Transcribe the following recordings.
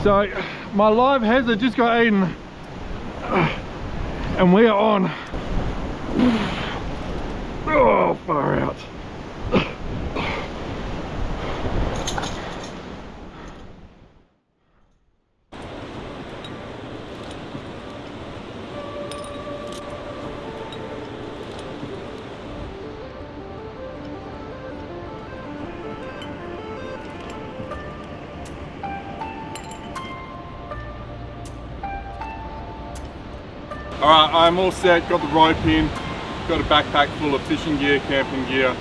So my live heads have just got eaten and we are on. Oh, far out. Alright, I'm all set, got the rope in, got a backpack full of fishing gear, camping gear,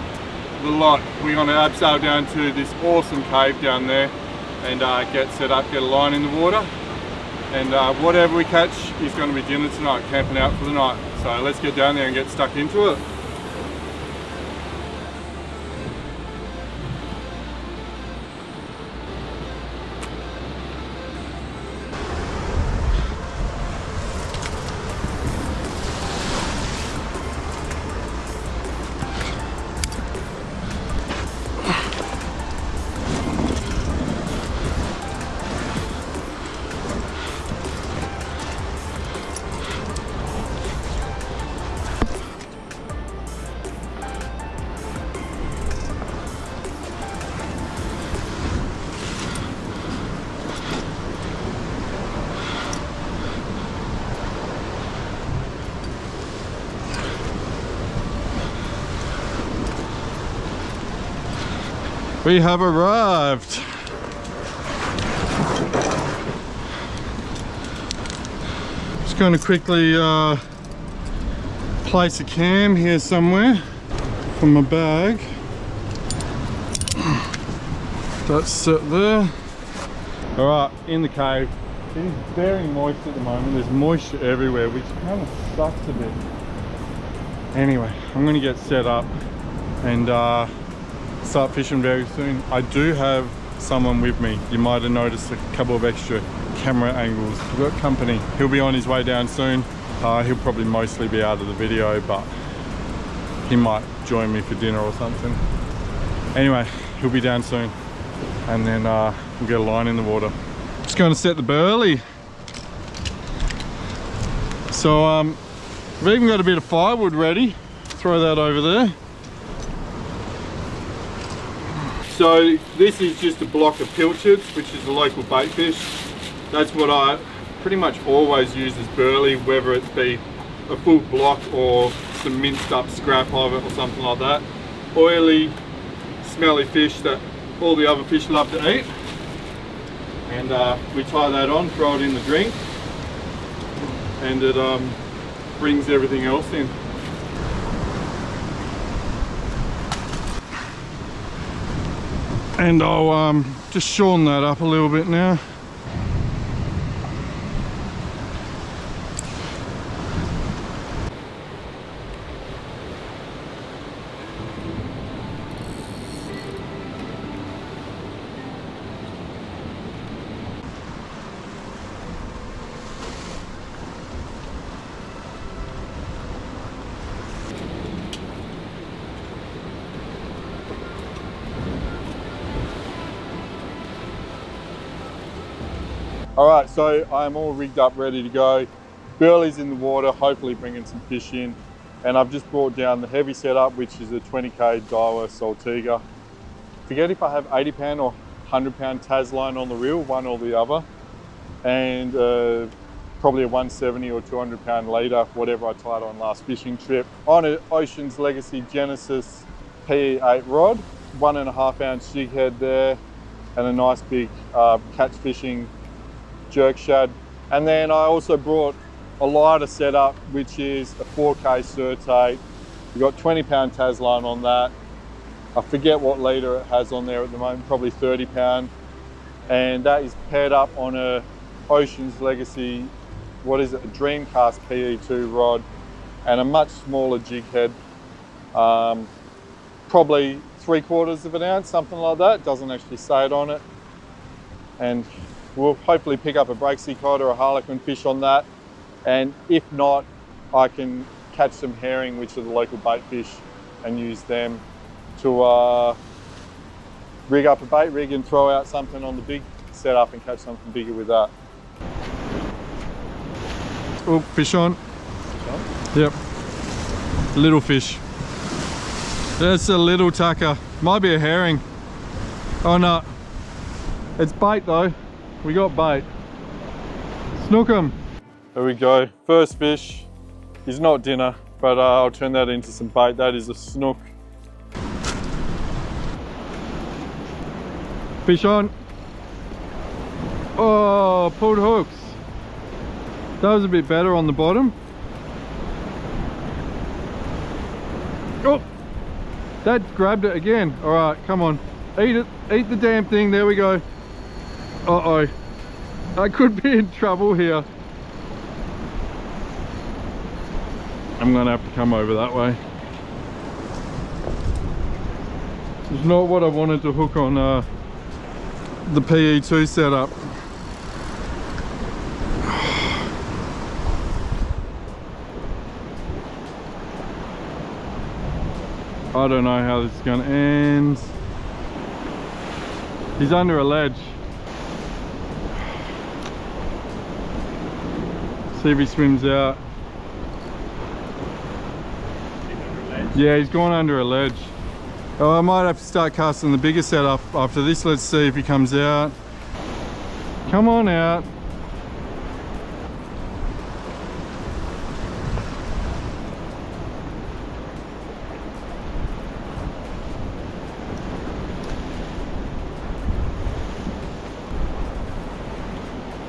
the lot. We're going to abseil down to this awesome cave down there and get set up, get a line in the water, and whatever we catch is going to be dinner tonight, camping out for the night. So let's get down there and get stuck into it. We have arrived. Just going to quickly place a cam here somewhere for my bag. That's set there. Alright, in the cave. It is very moist at the moment. There's moisture everywhere, which kind of sucks a bit. Anyway, I'm going to get set up and start fishing very soon. I do have someone with me. You might have noticed a couple of extra camera angles. We've got company. He'll be on his way down soon. He'll probably mostly be out of the video, but he might join me for dinner or something. Anyway, he'll be down soon, and then we'll get a line in the water. Just going to set the burley. So I've even got a bit of firewood ready. Throw that over there. So this is just a block of pilchards, which is a local bait fish. That's what I pretty much always use as burley, whether it be a full block or some minced up scrap of it or something like that. Oily, smelly fish that all the other fish love to eat. And we tie that on, throw it in the drink, and it brings everything else in. And I'll just shorten that up a little bit now. Alright, so I'm all rigged up, ready to go. Burley's in the water, hopefully bringing some fish in. And I've just brought down the heavy setup, which is a 20k Daiwa Saltiga. Forget if I have 80 pound or 100 pound Tas line on the reel, one or the other. And probably a 170 or 200 pound leader, whatever I tied on last fishing trip. On an Ocean's Legacy Genesis PE8 rod, 1.5 ounce jig head there, and a nice big catch fishing jerk shad. And then I also brought a lighter setup, which is a 4K Certate. We've got 20 pound Tas line on that. I forget what leader it has on there at the moment, probably 30 pound. And that is paired up on a Ocean's Legacy, what is it, a Dreamcast PE2 rod, and a much smaller jig head. Probably 3/4 of an ounce, something like that. Doesn't actually say it on it. And we'll hopefully pick up a breaksea cod or a harlequin fish on that. And if not, I can catch some herring, which are the local bait fish, and use them to rig up a bait rig and throw out something on the big set up and catch something bigger with that. Oh, fish on. Yep. Little fish. That's a little tucker. Might be a herring. Oh no. It's bait though. We got bait. Snook 'em. There we go. First fish is not dinner, but I'll turn that into some bait. That is a snook. Fish on. Oh, pulled hooks. That was a bit better on the bottom. Oh, that grabbed it again. All right, come on. Eat it. Eat the damn thing. There we go. Uh-oh. I could be in trouble here. I'm gonna have to come over that way. It's not what I wanted to hook on the PE2 setup. I don't know how this is going to end. He's under a ledge. See if he swims out. Yeah, he's gone under a ledge. Oh, I might have to start casting the bigger setup after this. Let's see if he comes out. Come on out.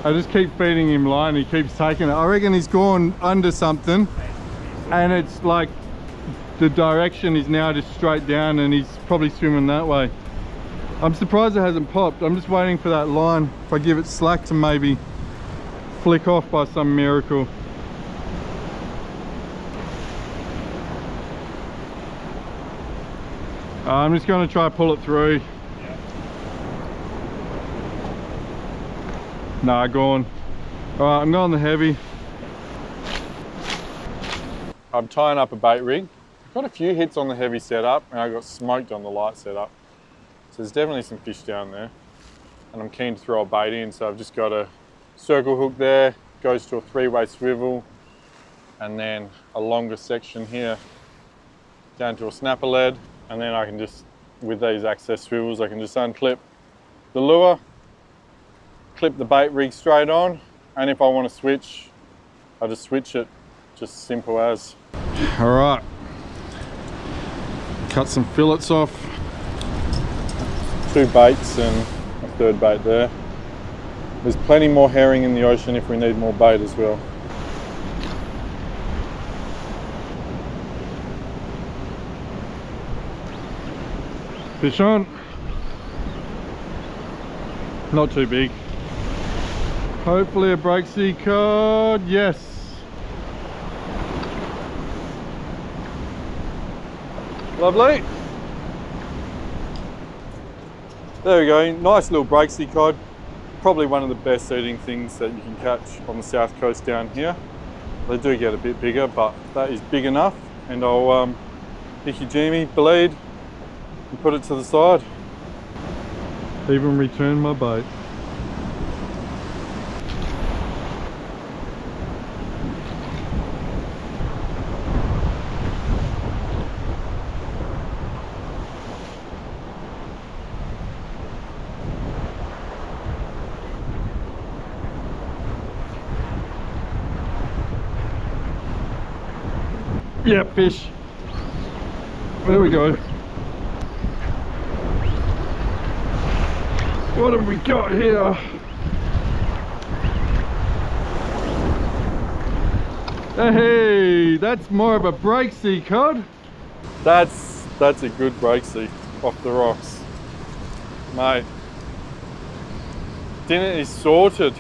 I just keep feeding him line, he keeps taking it. I reckon he's gone under something and it's like the direction is now just straight down and he's probably swimming that way. I'm surprised it hasn't popped. I'm just waiting for that line, if I give it slack, to maybe flick off by some miracle. I'm just going to try to pull it through. Nah, gone. Alright, I'm going the heavy. I'm tying up a bait rig. Got a few hits on the heavy setup and I got smoked on the light setup. So there's definitely some fish down there. And I'm keen to throw a bait in, so I've just got a circle hook there, goes to a 3-way swivel, and then a longer section here down to a snapper lead, and then I can just, with these access swivels, I can just unclip the lure, clip the bait rig straight on, and if I want to switch, I just switch it, just simple as. All right, cut some fillets off. 2 baits and a 3rd bait there. There's plenty more herring in the ocean if we need more bait as well. Fish on. Not too big. Hopefully a breaksea cod, yes. Lovely. There we go, nice little breaksea cod. Probably one of the best eating things that you can catch on the south coast down here. They do get a bit bigger, but that is big enough. And I'll Jimmy, bleed, and put it to the side. Even return my bait. Yeah, fish. There we go. What have we got here? Hey, that's more of a breaksea cod. That's a good breaksea off the rocks. Mate, dinner is sorted.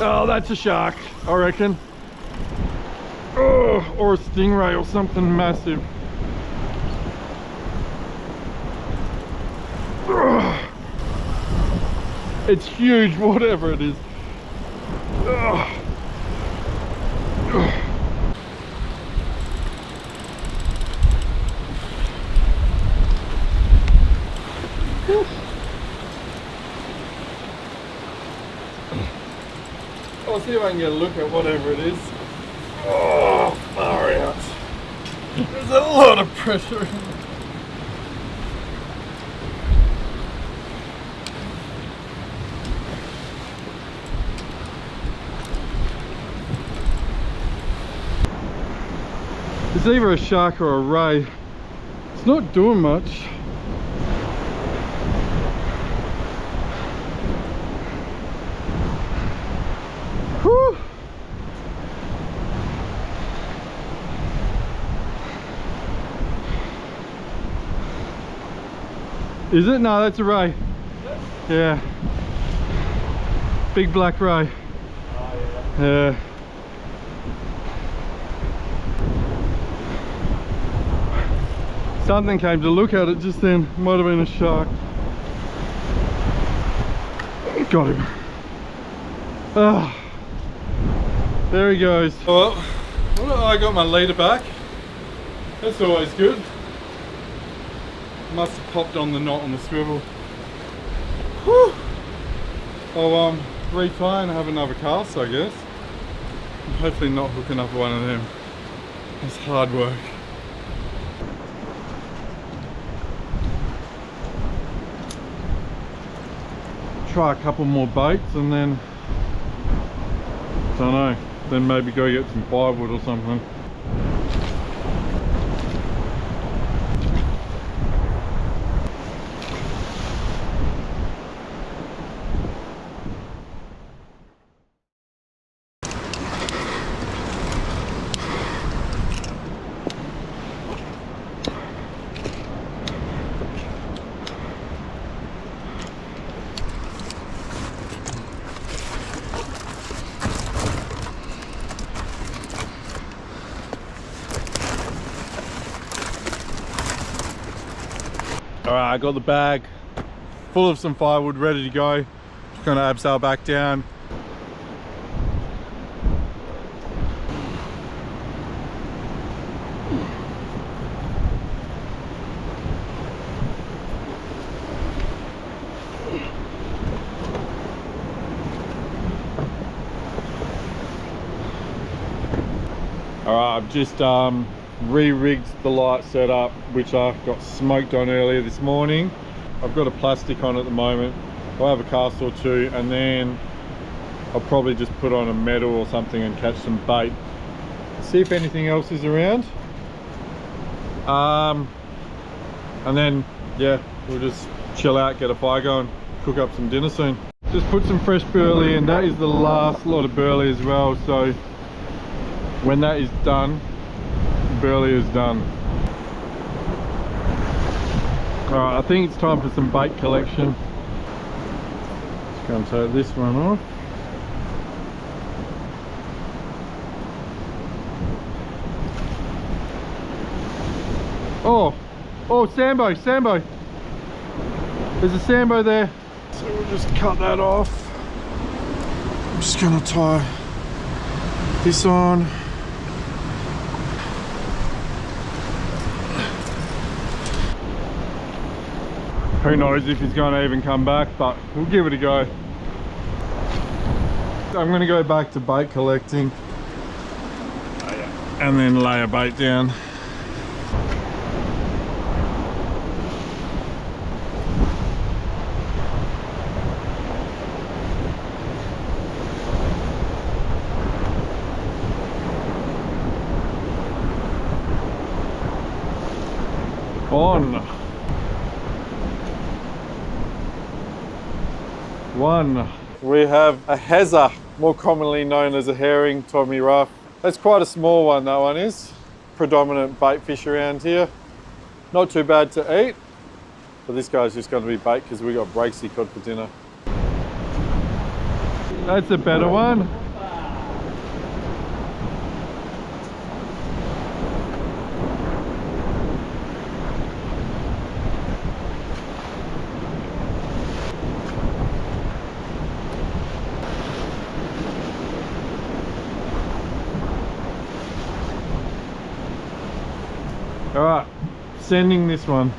Oh, that's a shark, I reckon. Oh, or a stingray or something massive. Oh, it's huge, whatever it is. Oh. I'll see if I can get a look at whatever it is. Oh, far out. There's a lot of pressure in there. It's either a shark or a ray. It's not doing much. Whew. Is it? No, that's a ray. Yeah. Big black ray. Oh, yeah. Something came to look at it just then. Might have been a shark. Got him. Ah. There he goes. Well, I got my leader back. That's always good. Must have popped on the knot on the swivel. Whew. I'll retry and have another cast, I guess. Hopefully not hook another one of them. It's hard work. Try a couple more baits and then, don't know, then maybe go get some firewood or something. Alright, I got the bag full of some firewood ready to go. Just gonna abseil back down. Alright, I've just re-rigged the light setup, which I got smoked on earlier this morning. I've got a plastic on at the moment. I'll have a cast or two, and then I'll probably just put on a metal or something and catch some bait. See if anything else is around. And then, yeah, we'll just chill out, get a fire going, cook up some dinner soon. Just put some fresh burley in. That is the last lot of burley as well, so when that is done, burley is done. Alright, I think it's time for some bait collection. Just go and take this one off. Oh, Sambo, Sambo. There's a Sambo there. So we'll just cut that off. I'm just gonna tie this on. Who knows if he's going to even come back, but we'll give it a go. I'm going to go back to bait collecting and then lay a bait down. On. One. We have a hezza, more commonly known as a herring, Tommy Rough. That's quite a small one, that one is. Predominant bait fish around here. Not too bad to eat, but this guy's just going to be bait because we got breaksy cod for dinner. That's a better one. All right, sending this one.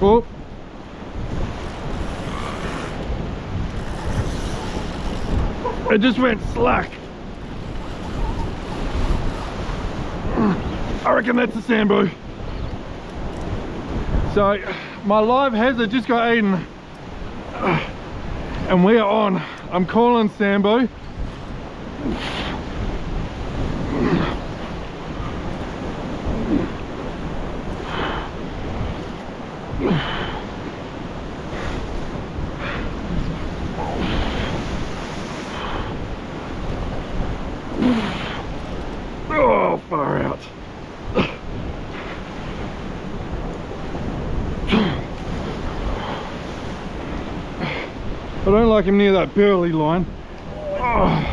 Oh. It just went slack. I reckon that's a Sambo. So my live hazard just got eaten. And we are on. I'm calling Sambo. Oh, far out. I don't like him near that burley line. Oh.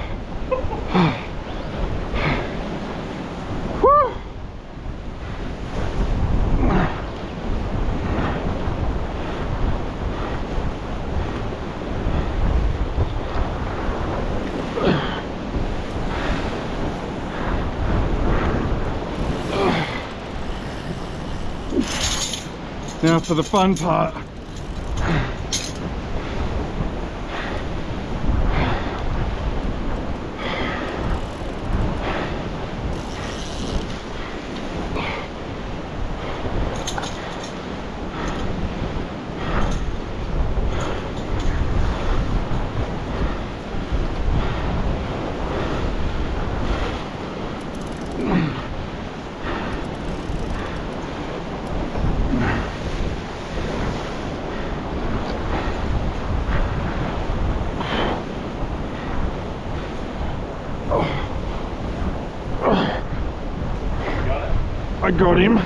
Now for the fun part. I got him.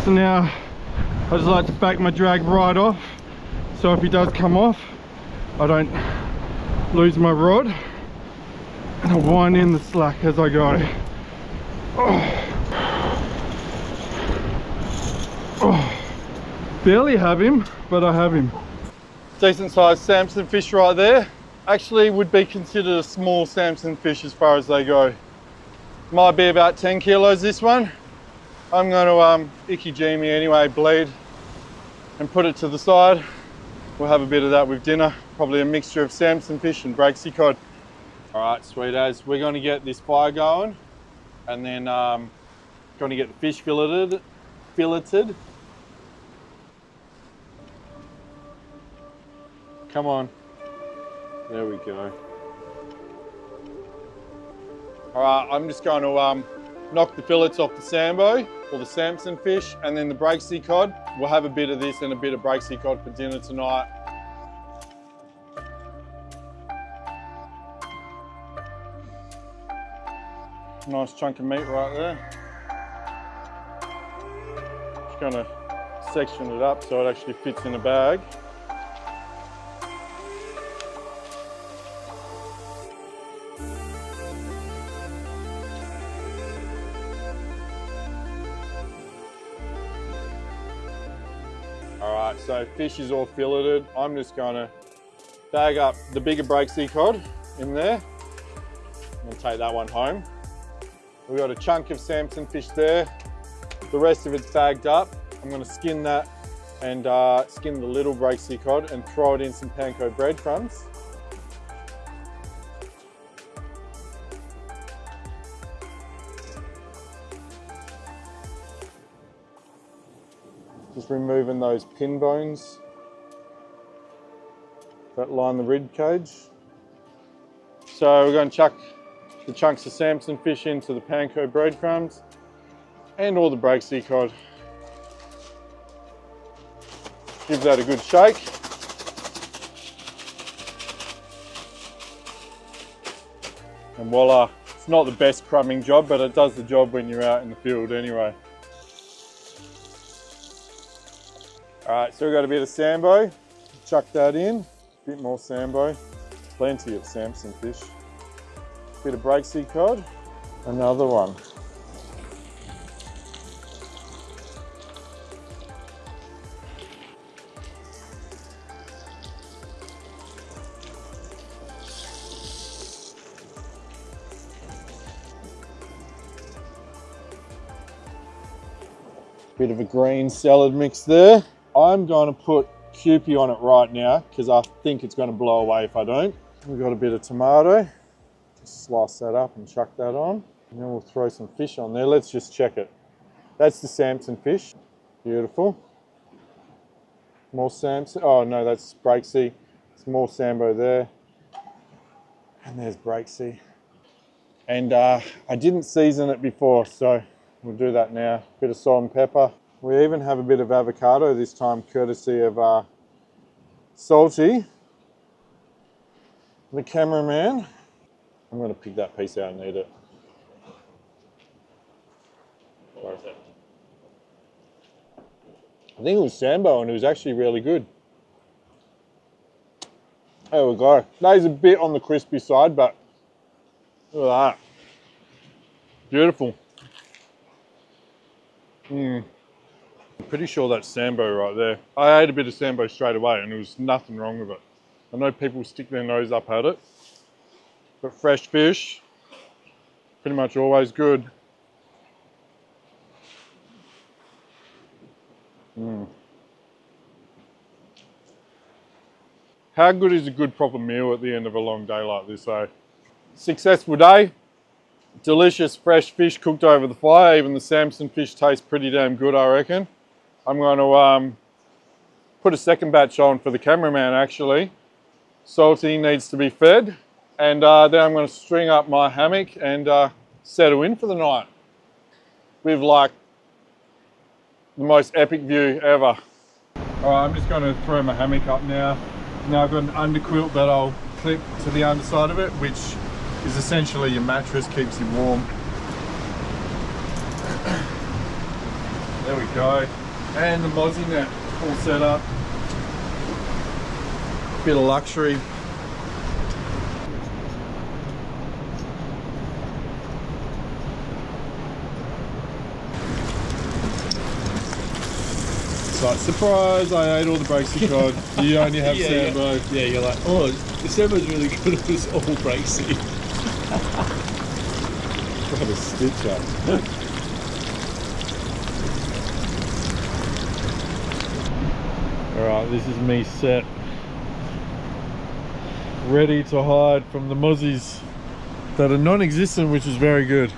So now I just like to back my drag right off, so if he does come off I don't lose my rod, and I'll wind in the slack as I go. Barely have him, but I have him. Decent sized Samson fish right there. Actually would be considered a small Samson fish as far as they go. Might be about 10 kilos this one. I'm going to icky-jimmy anyway, bleed and put it to the side. We'll have a bit of that with dinner. Probably a mixture of Samson fish and breaksea cod. All right, sweet as. We're going to get this fire going, and then going to get the fish filleted. Come on. There we go. All right, I'm just going to knock the fillets off the Sambo, or the Samson fish, and then the breaksea cod. We'll have a bit of this and a bit of breaksea cod for dinner tonight. Nice chunk of meat right there. Just gonna section it up so it actually fits in a bag. Alright, so fish is all filleted. I'm just gonna bag up the bigger breaksea cod in there. I'm gonna take that one home. We've got a chunk of Samson fish there. The rest of it's bagged up. I'm gonna skin that and skin the little breaksea cod and throw it in some panko breadcrumbs. Just removing those pin bones that line the rib cage. So we're going to chuck the chunks of Samson fish into the panko breadcrumbs and all the breaksea cod. Give that a good shake. And voila, It's not the best crumbing job, but it does the job when you're out in the field anyway. All right, so we've got a bit of sambo. Chuck that in. A bit more sambo. Plenty of Samson fish. Bit of breaksea cod. Another one. Bit of a green salad mix there. I'm going to put Kewpie on it right now because I think it's going to blow away if I don't. We've got a bit of tomato. Just slice that up and chuck that on. And then we'll throw some fish on there. Let's just check it. That's the Samson fish. Beautiful. More Samson. Oh no, that's breaksea. There's more sambo there. And there's breaksea. And I didn't season it before, so we'll do that now. Bit of salt and pepper. We even have a bit of avocado this time, courtesy of Salty, the cameraman. I'm going to pick that piece out and eat it. I think it was sambo and it was actually really good. There we go. That is a bit on the crispy side, but look at that. Beautiful. I'm pretty sure that's sambo right there. I ate a bit of sambo straight away and there was nothing wrong with it. I know people stick their nose up at it, but fresh fish, pretty much always good. How good is a good proper meal at the end of a long day like this, eh? Successful day. Delicious fresh fish cooked over the fire. Even the Samson fish tastes pretty damn good, I reckon. I'm going to put a second batch on for the cameraman actually. Salty needs to be fed. And then I'm going to string up my hammock and settle in for the night. With like the most epic view ever. Alright, I'm just going to throw my hammock up now. Now I've got an underquilt that I'll clip to the underside of it, which is essentially your mattress, keeps you warm. There we go. And the mozzie net all set up. Bit of luxury. It's like, surprise, I ate all the breaksea cod. You only have sambo. Yeah, you're like, oh, the sambo's really good. It was all breaksea. What a stitch up. Alright, this is me set. Ready to hide from the mozzies that are non-existent, which is very good.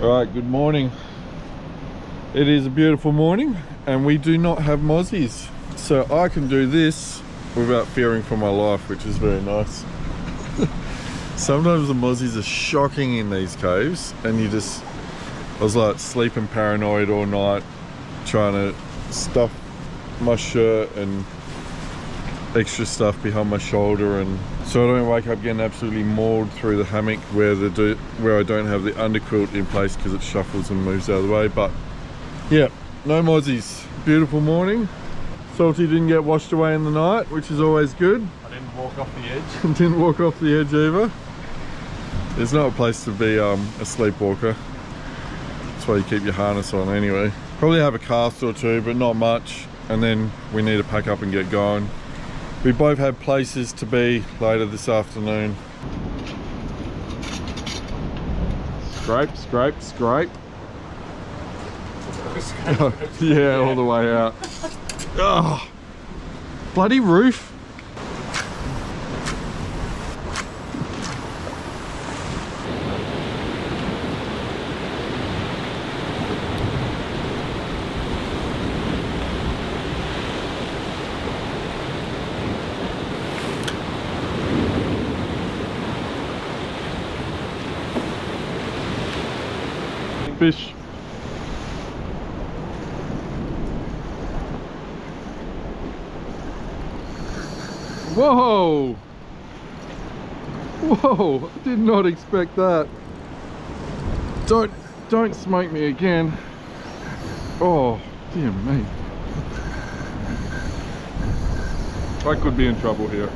Alright, good morning. It is a beautiful morning and we do not have mozzies. So I can do this without fearing for my life, which is very nice. Sometimes the mozzies are shocking in these caves and I was like sleeping paranoid all night trying to stuff my shirt and extra stuff behind my shoulder, and so I don't wake up getting absolutely mauled through the hammock where I don't have the underquilt in place because it shuffles and moves out of the way. But yeah, no mozzies. Beautiful morning. Salty didn't get washed away in the night, which is always good. I didn't walk off the edge. Didn't walk off the edge either. It's not a place to be a sleepwalker. That's why you keep your harness on anyway. Probably have a cast or two, but not much. And then we need to pack up and get going. We both have places to be later this afternoon. Scrape, scrape, scrape. Yeah, all the way out. Oh, bloody roof. Fish. Whoa! Whoa! I did not expect that. Don't smoke me again. Oh, dear me. I could be in trouble here.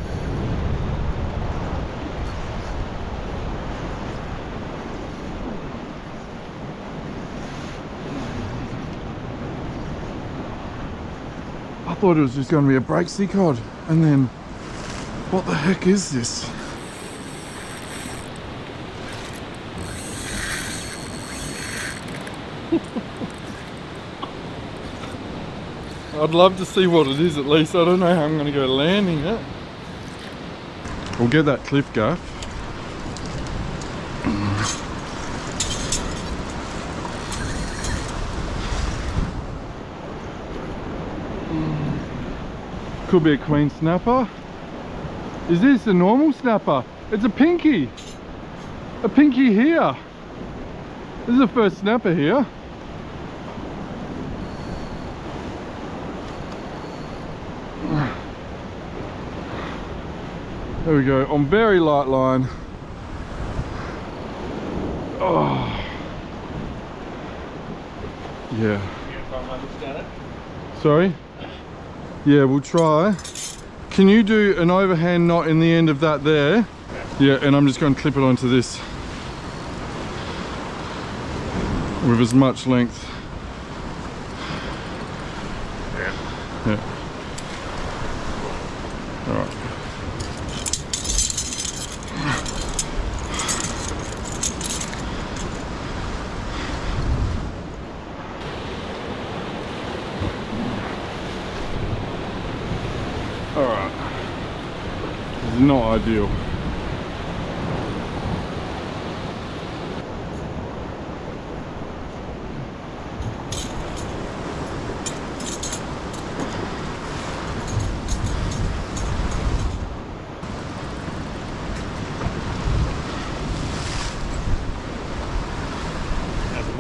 I thought it was just going to be a break cod, and then what the heck is this? I'd love to see what it is at least. I don't know how I'm going to go landing it. We'll get that cliff gaff. Could be a queen snapper. Is this a normal snapper? It's a pinky. A pinky here. This is the first snapper here. There we go, on very light line. Oh. Yeah. Sorry? Yeah, we'll try. Can you do an overhand knot in the end of that there? Yeah, and I'm just going to clip it onto this with as much length. Yeah. All right. Alright, it's not ideal.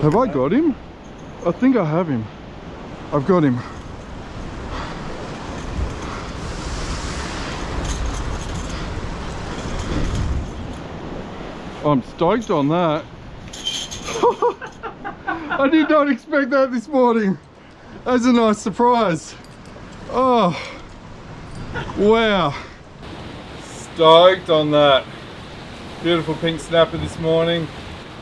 Have I got him? I think I have him. I've got him. I'm stoked on that. I did not expect that this morning. That's a nice surprise. Oh, wow. Stoked on that. Beautiful pink snapper this morning.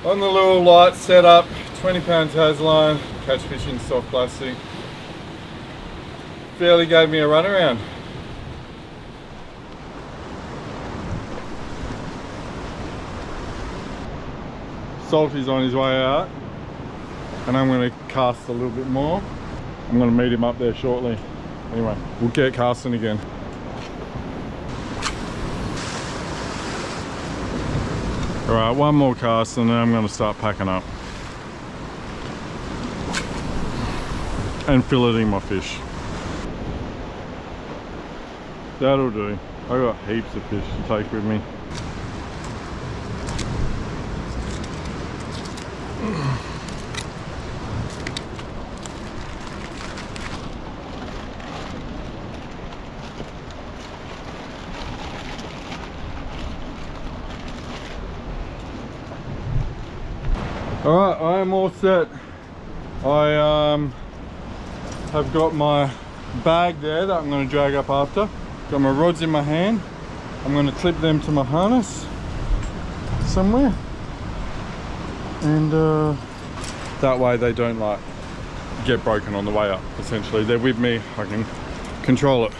On the little light setup, 20-pound Tasline, catch fishing soft plastic. Fairly gave me a run around. Salty's on his way out, and I'm going to cast a little bit more. I'm going to meet him up there shortly. Anyway, we'll get casting again. Alright, one more cast and then I'm going to start packing up and filleting my fish. That'll do. I've got heaps of fish to take with me. Alright, I am all set. I have got my bag there that I'm going to drag up after. Got my rods in my hand. I'm going to clip them to my harness somewhere. And that way they don't like get broken on the way up. Essentially, they're with me, I can control it.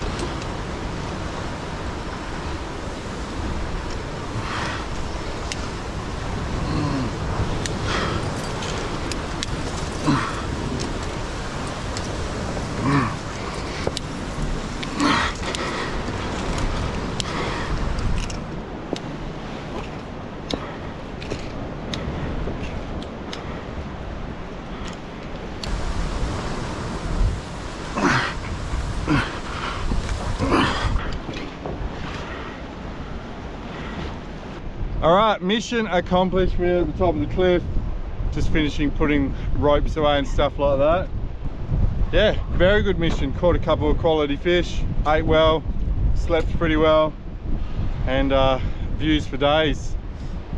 Alright, mission accomplished. We're at the top of the cliff, just finishing putting ropes away and stuff like that. Yeah, very good mission. Caught a couple of quality fish, ate well, slept pretty well, and views for days.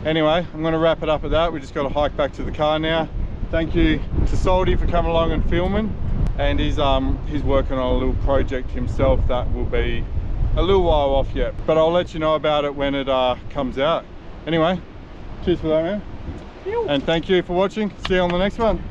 Anyway, I'm going to wrap it up at that. We just got to hike back to the car now. Thank you to Salty for coming along and filming, and he's working on a little project himself that will be a little while off yet, but I'll let you know about it when it comes out. Anyway, cheers for that, man. And thank you for watching. See you on the next one.